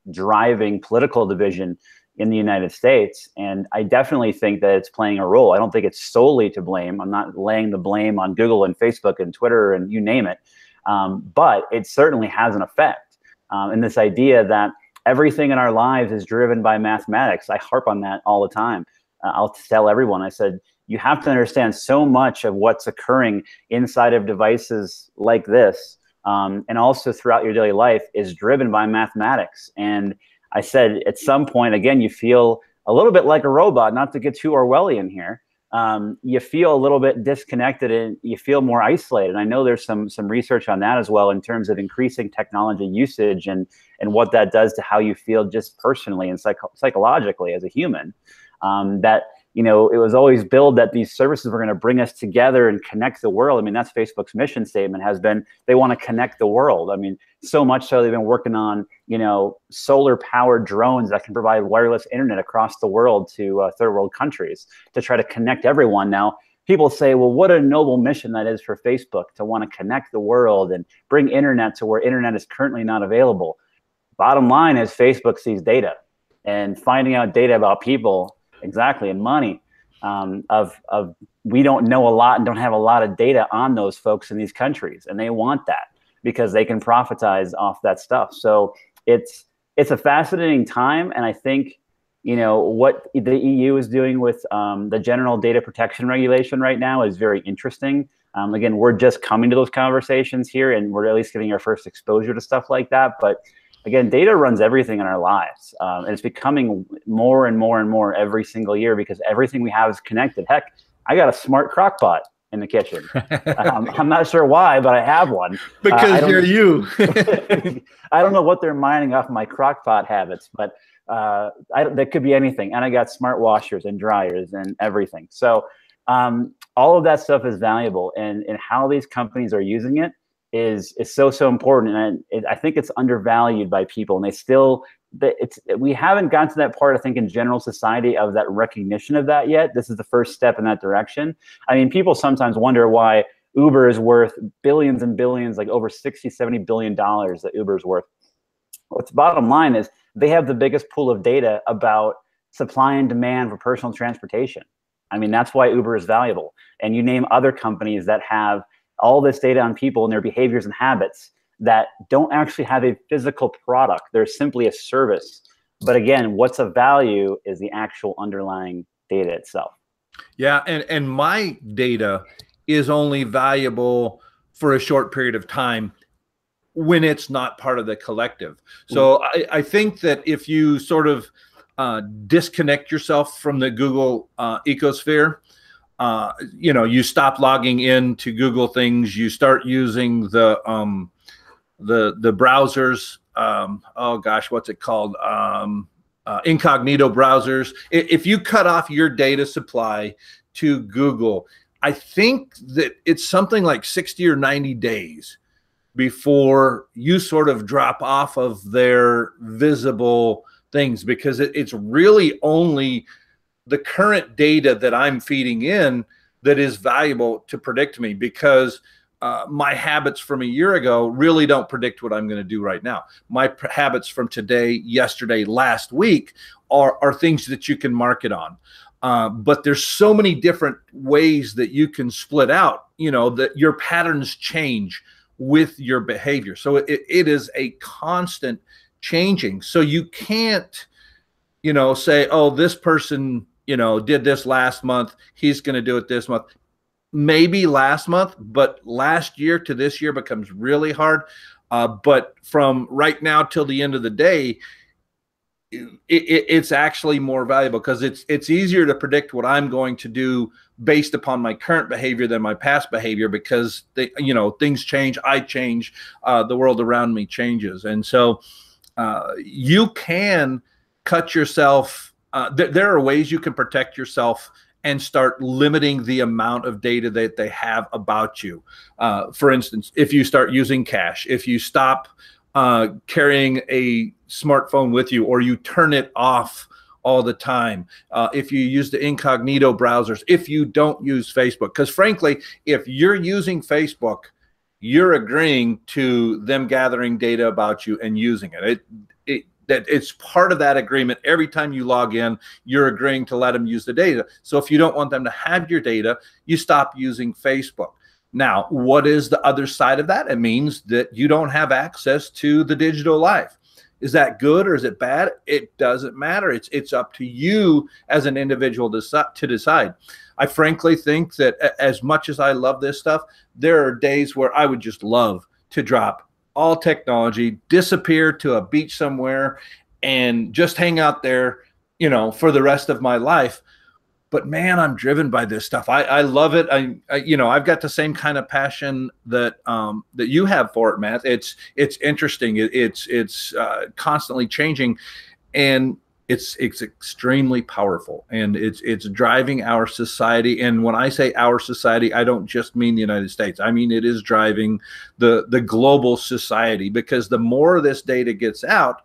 driving political division in the United States? And I definitely think that it's playing a role. I don't think it's solely to blame. I'm not laying the blame on Google and Facebook and Twitter and you name it. But it certainly has an effect. And this idea that everything in our lives is driven by mathematics. I harp on that all the time. I'll tell everyone, I said, you have to understand so much of what's occurring inside of devices like this, and also throughout your daily life, is driven by mathematics. And I said, at some point, again, you feel a little bit like a robot, not to get too Orwellian here. You feel a little bit disconnected and you feel more isolated. And I know there's some research on that as well, in terms of increasing technology usage and what that does to how you feel just personally and psychologically as a human. That it was always billed that these services were going to bring us together and connect the world. I mean, that's Facebook's mission statement has been, they want to connect the world. I mean, so much so they've been working on, solar powered drones that can provide wireless internet across the world to third world countries to try to connect everyone. Now, people say, well, what a noble mission that is for Facebook to want to connect the world and bring internet to where internet is currently not available. Bottom line is Facebook sees data, and finding out data about people, exactly, and money, we don't know a lot and don't have a lot of data on those folks in these countries, and they want that because they can profitize off that stuff. So it's a fascinating time, and I think what the EU is doing with the General Data Protection Regulation right now is very interesting. Again, we're just coming to those conversations here, and we're at least getting our first exposure to stuff like that. But again, data runs everything in our lives, and it's becoming more and more and more every single year because everything we have is connected. Heck, I got a smart crock pot in the kitchen. I'm not sure why, but I have one. Because you're you. I don't know what they're mining off my crock pot habits, but that could be anything. And I got smart washers and dryers and everything. So all of that stuff is valuable, and how these companies are using it is so important. And I think it's undervalued by people, and we haven't gotten to that part, I think, in general society of that recognition of that yet. This is the first step in that direction. I mean, people sometimes wonder why Uber is worth billions and billions, like over $60-70 billion that Uber is worth. What's the bottom line is they have the biggest pool of data about supply and demand for personal transportation. I mean, that's why Uber is valuable. And you name other companies that have all this data on people and their behaviors and habits that don't actually have a physical product. They're simply a service. But again, what's of value is the actual underlying data itself. Yeah, and my data is only valuable for a short period of time when it's not part of the collective. So I think that if you sort of disconnect yourself from the Google ecosphere, you stop logging into Google things, you start using the browsers. Oh gosh, what's it called? Incognito browsers. If you cut off your data supply to Google, I think that it's something like 60 or 90 days before you sort of drop off of their visible things, because it's really only the current data that I'm feeding in that is valuable to predict me, because my habits from a year ago really don't predict what I'm going to do right now. My habits from today, yesterday, last week are things that you can market on. But there's so many different ways that you can split out, that your patterns change with your behavior. So it is a constant changing. So you can't, say, oh, this person, did this last month, he's going to do it this month. Maybe last month, but last year to this year becomes really hard. But from right now till the end of the day, it's actually more valuable, because it's easier to predict what I'm going to do based upon my current behavior than my past behavior, because things change, I change, the world around me changes. And so you can cut yourself. There are ways you can protect yourself and start limiting the amount of data that they have about you. For instance, if you start using cash, if you stop carrying a smartphone with you, or you turn it off all the time, if you use the incognito browsers, if you don't use Facebook, because frankly, if you're using Facebook, you're agreeing to them gathering data about you and using it. That it's part of that agreement. Every time you log in, you're agreeing to let them use the data. So if you don't want them to have your data, you stop using Facebook. Now, what is the other side of that? It means that you don't have access to the digital life. Is that good or is it bad? It doesn't matter. It's up to you as an individual to decide. I frankly think that as much as I love this stuff, there are days where I would just love to drop all technology, disappear to a beach somewhere, and just hang out there, for the rest of my life. But man, I'm driven by this stuff. I love it. I've got the same kind of passion that that you have for it, Matt. It's interesting. It's constantly changing, and it's extremely powerful, and it's driving our society. And when I say our society, I don't just mean the United States. I mean, it is driving the global society, because the more this data gets out,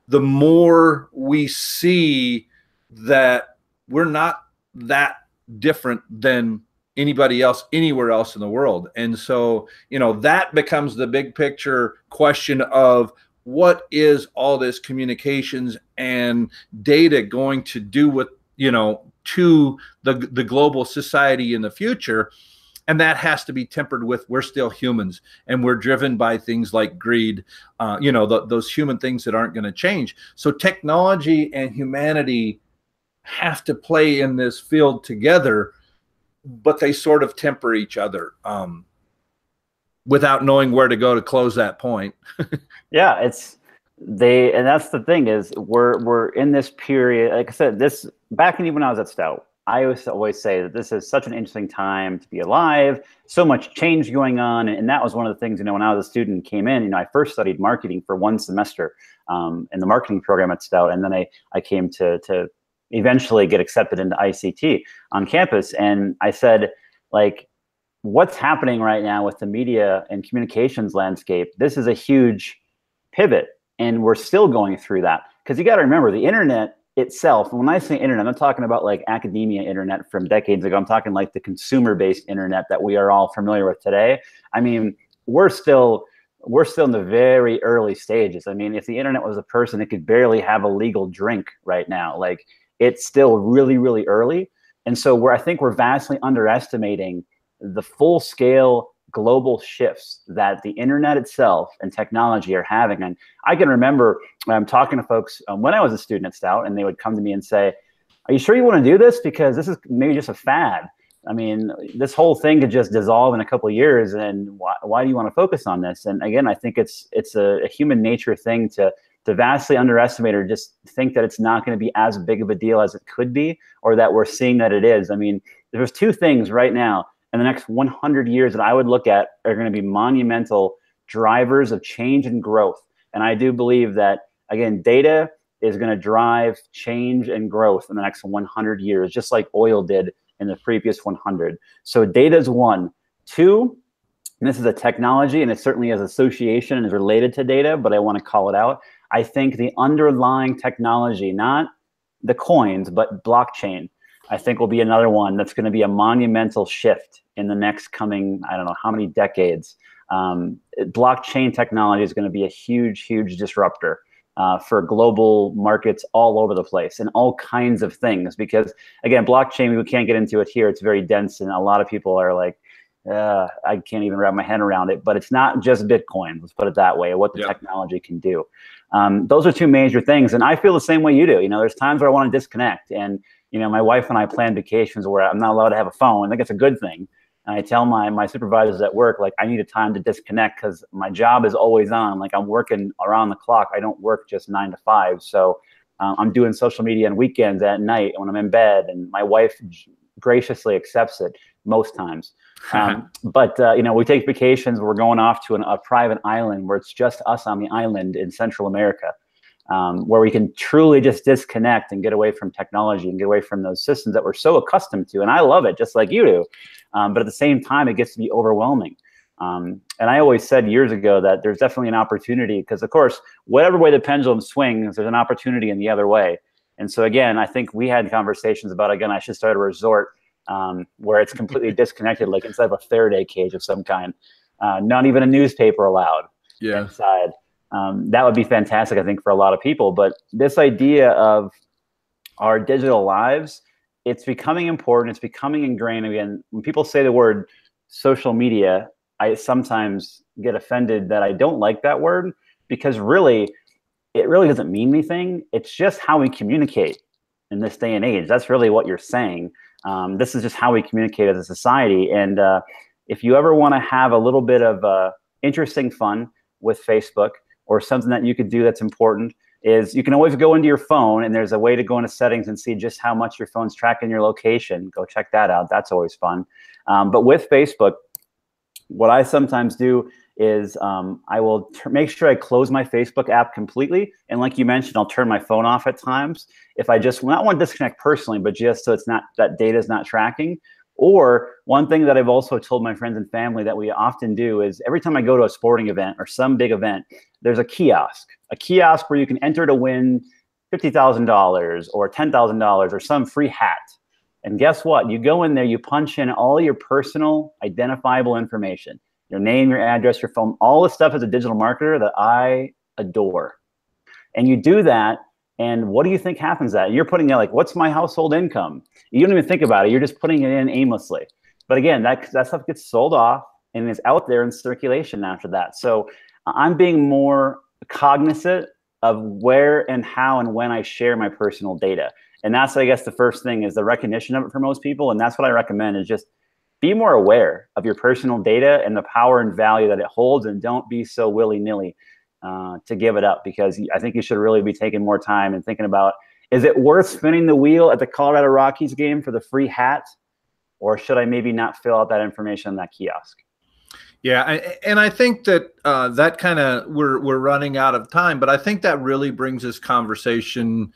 the more we see that we're not that different than anybody else anywhere else in the world. And so, you know, that becomes the big picture question of what is all this communications and data going to do with, you know, to the global society in the future. And that has to be tempered with, we're still humans, and we're driven by things like greed, you know, those human things that aren't going to change. So technology and humanity have to play in this field together, but they sort of temper each other, without knowing where to go to close that point. Yeah, and that's the thing, is we're in this period. Like I said, this back when I was at Stout, I always say that this is such an interesting time to be alive. So much change going on, and that was one of the things. You know, when I was a student and came in, you know, I first studied marketing for one semester in the marketing program at Stout, and then I came to eventually get accepted into ICT on campus. And I said, like, what's happening right now with the media and communications landscape? This is a huge pivot, and we're still going through that. Because you got to remember, the internet itself, and when I say internet, I'm not talking about like academia internet from decades ago. I'm talking like the consumer-based internet that we are all familiar with today. I mean, we're still in the very early stages. I mean, if the internet was a person, it could barely have a legal drink right now. Like, it's still really, really early. And so I think we're vastly underestimating the full-scale global shifts that the internet itself and technology are having. And I can remember talking to folks when I was a student at Stout, and they would come to me and say, are you sure you want to do this? Because this is maybe just a fad. I mean, this whole thing could just dissolve in a couple of years, and why do you want to focus on this? And again, I think it's a human nature thing to vastly underestimate, or just think that it's not going to be as big of a deal as it could be, or that we're seeing that it is. I mean, there's two things right now in the next 100 years that I would look at are going to be monumental drivers of change and growth. And I do believe that, again, data is going to drive change and growth in the next 100 years, just like oil did in the previous 100. So data is one. Two, and this is a technology, and it certainly has association and is related to data, but I want to call it out. I think the underlying technology, not the coins, but blockchain, I think will be another one that's going to be a monumental shift in the next coming, I don't know how many decades. Blockchain technology is going to be a huge, huge disruptor for global markets all over the place, and all kinds of things. Because again, blockchain, we can't get into it here. It's very dense, and a lot of people are like, I can't even wrap my head around it. But it's not just Bitcoin, let's put it that way, what the technology can do. Those are two major things. And I feel the same way you do. You know, there's times where I want to disconnect, and you know, my wife and I plan vacations where I'm not allowed to have a phone. I think it's a good thing. And I tell my supervisors at work, like, I need a time to disconnect, because my job is always on. Like, I'm working around the clock. I don't work just 9 to 5. So I'm doing social media on weekends at night when I'm in bed, and my wife graciously accepts it most times. But you know, we take vacations. We're going off to a private island where it's just us on the island in Central America. Where we can truly just disconnect and get away from technology and get away from those systems that we're so accustomed to. And I love it, just like you do. But at the same time, it gets to be overwhelming. And I always said years ago that there's definitely an opportunity, because of course, whatever way the pendulum swings, there's an opportunity in the other way. And so again, I think we had conversations about, again, I should start a resort where it's completely disconnected, like inside of a Faraday cage of some kind, not even a newspaper allowed inside. That would be fantastic, I think, for a lot of people. But this idea of our digital lives, it's becoming important. It's becoming ingrained. Again, when people say the word social media, I sometimes get offended that I don't like that word, because really, it really doesn't mean anything. It's just how we communicate in this day and age. That's really what you're saying. This is just how we communicate as a society. And if you ever want to have a little bit of interesting fun with Facebook, or something that you could do that's important, is you can always go into your phone, and there's a way to go into settings and see just how much your phone's tracking your location. Go check that out. That's always fun. But with Facebook, what I sometimes do is I will make sure I close my Facebook app completely. And like you mentioned, I'll turn my phone off at times if I just not want to disconnect personally, but just so it's not, that data is not tracking. Or one thing that I've also told my friends and family that we often do is every time I go to a sporting event or some big event, there's a kiosk where you can enter to win $50,000 or $10,000 or some free hat. And guess what? You go in there, you punch in all your personal identifiable information, your name, your address, your phone, all the stuff as a digital marketer that I adore. And you do that, and what do you think happens that? You're putting in like, what's my household income? You don't even think about it. You're just putting it in aimlessly. But again, that stuff gets sold off and is out there in circulation after that. So I'm being more cognizant of where and how and when I share my personal data. And that's, I guess, the first thing is the recognition of it for most people. And that's what I recommend is just be more aware of your personal data and the power and value that it holds, and don't be so willy-nilly to give it up, because I think you should really be taking more time and thinking about, is it worth spinning the wheel at the Colorado Rockies game for the free hat? Or should I maybe not fill out that information on that kiosk? Yeah, and I think that that kind of, we're running out of time, but I think that really brings this conversation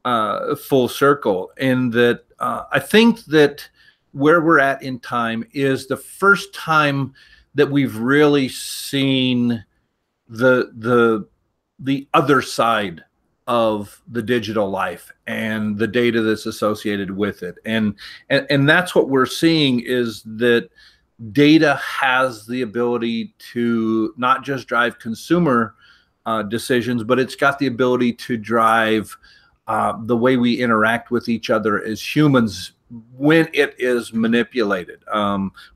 full circle, in that I think that where we're at in time is the first time that we've really seen the other side of the digital life and the data that's associated with it. And that's what we're seeing, is that data has the ability to not just drive consumer decisions, but it's got the ability to drive the way we interact with each other as humans when it is manipulated.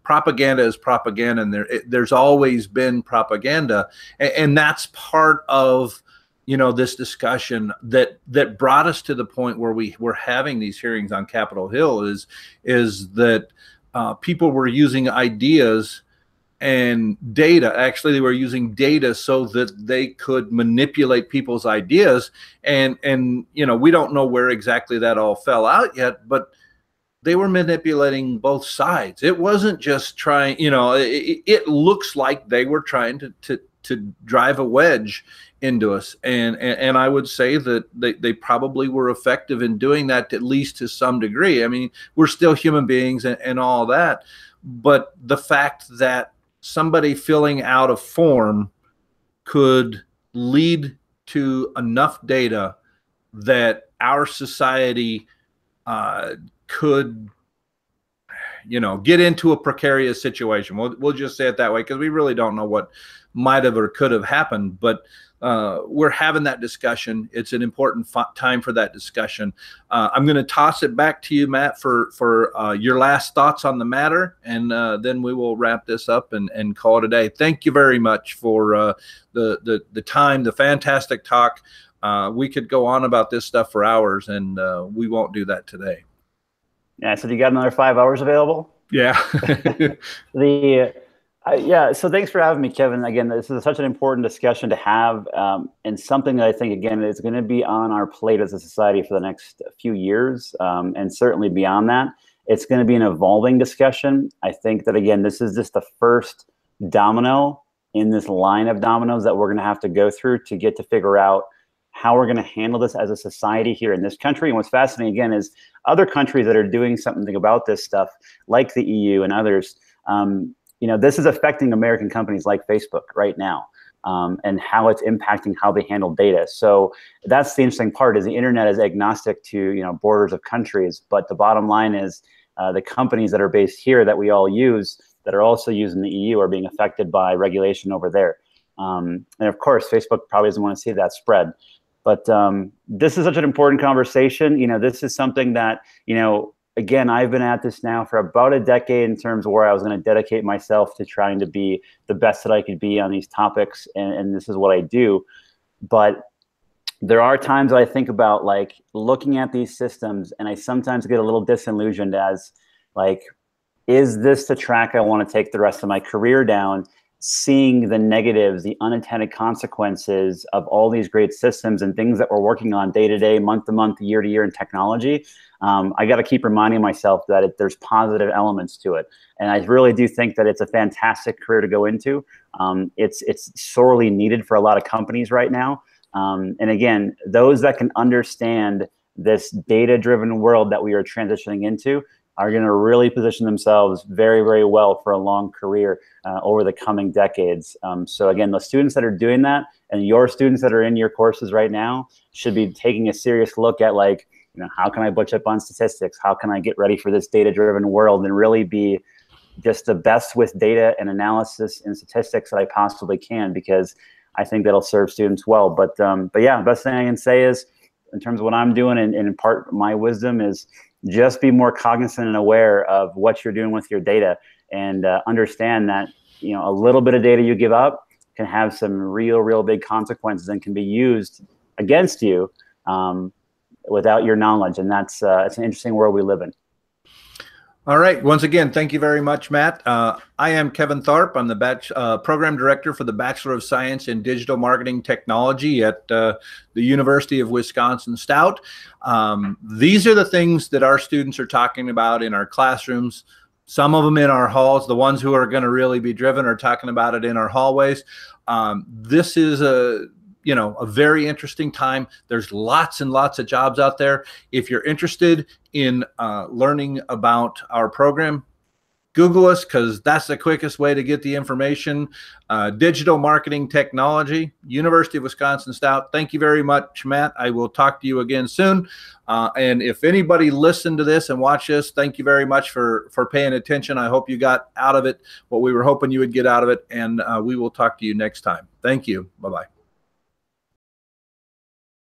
Propaganda is propaganda, and there's always been propaganda, and that's part of, you know, this discussion that brought us to the point where we're having these hearings on Capitol Hill, is that people were using ideas and data. Actually, they were using data so that they could manipulate people's ideas. And you know, we don't know where exactly that all fell out yet, but they were manipulating both sides. It wasn't just trying, you know, it looks like they were trying to drive a wedge into us. And I would say that they probably were effective in doing that, at least to some degree. I mean, we're still human beings and all that, but the fact that somebody filling out a form could lead to enough data that our society could, you know, get into a precarious situation. We'll just say it that way, because we really don't know what might have or could have happened. But we're having that discussion. It's an important time for that discussion. I'm going to toss it back to you, Matt, for your last thoughts on the matter, and then we will wrap this up and call it a day. Thank you very much for the time, the fantastic talk. We could go on about this stuff for hours, and we won't do that today. Yeah, so you got another 5 hours available? Yeah. Yeah, so thanks for having me, Kevin. Again, this is such an important discussion to have, and something that I think, again, is going to be on our plate as a society for the next few years, and certainly beyond that. It's going to be an evolving discussion. I think that, again, this is just the first domino in this line of dominoes that we're going to have to go through to get to figure out how we're going to handle this as a society here in this country. And what's fascinating, again, is other countries that are doing something about this stuff, like the EU and others. You know, this is affecting American companies like Facebook right now, and how it's impacting how they handle data. So that's the interesting part, is the internet is agnostic to, you know, borders of countries. But the bottom line is the companies that are based here that we all use, that are also used in the EU, are being affected by regulation over there. And of course, Facebook probably doesn't want to see that spread. But this is such an important conversation. You know, this is something that, you know, again, I've been at this now for about a decade in terms of where I was going to dedicate myself to trying to be the best that I could be on these topics. And this is what I do. But there are times that I think about, like, looking at these systems, and I sometimes get a little disillusioned as, like, is this the track I want to take the rest of my career down? seeing the negatives, the unintended consequences of all these great systems and things that we're working on day to day, month to month, year to year in technology, I got to keep reminding myself that there's positive elements to it. And I really do think that it's a fantastic career to go into. It's sorely needed for a lot of companies right now. And again, those that can understand this data-driven world that we are transitioning into are going to really position themselves very, very well for a long career over the coming decades. So again, the students that are doing that, and your students that are in your courses right now, should be taking a serious look at, like, how can I brush up on statistics? How can I get ready for this data-driven world and really be just the best with data and analysis and statistics that I possibly can, because I think that'll serve students well. But yeah, the best thing I can say is, in terms of what I'm doing, and in part my wisdom, is just be more cognizant and aware of what you're doing with your data, and understand that a little bit of data you give up can have some real big consequences and can be used against you without your knowledge. And that's it's an interesting world we live in. All right. Once again, thank you very much, Matt. I am Kevin Tharp. I'm the Program Director for the Bachelor of Science in Digital Marketing Technology at the University of Wisconsin-Stout. These are the things that our students are talking about in our classrooms. Some of them in our halls. The ones who are going to really be driven are talking about it in our hallways. This is a very interesting time. There's lots and lots of jobs out there. If you're interested in learning about our program, Google us, because that's the quickest way to get the information. Digital Marketing Technology, University of Wisconsin-Stout. Thank you very much, Matt. I will talk to you again soon. And if anybody listened to this and watched this, thank you very much for paying attention. I hope you got out of it what we were hoping you would get out of it. And we will talk to you next time. Thank you. Bye-bye.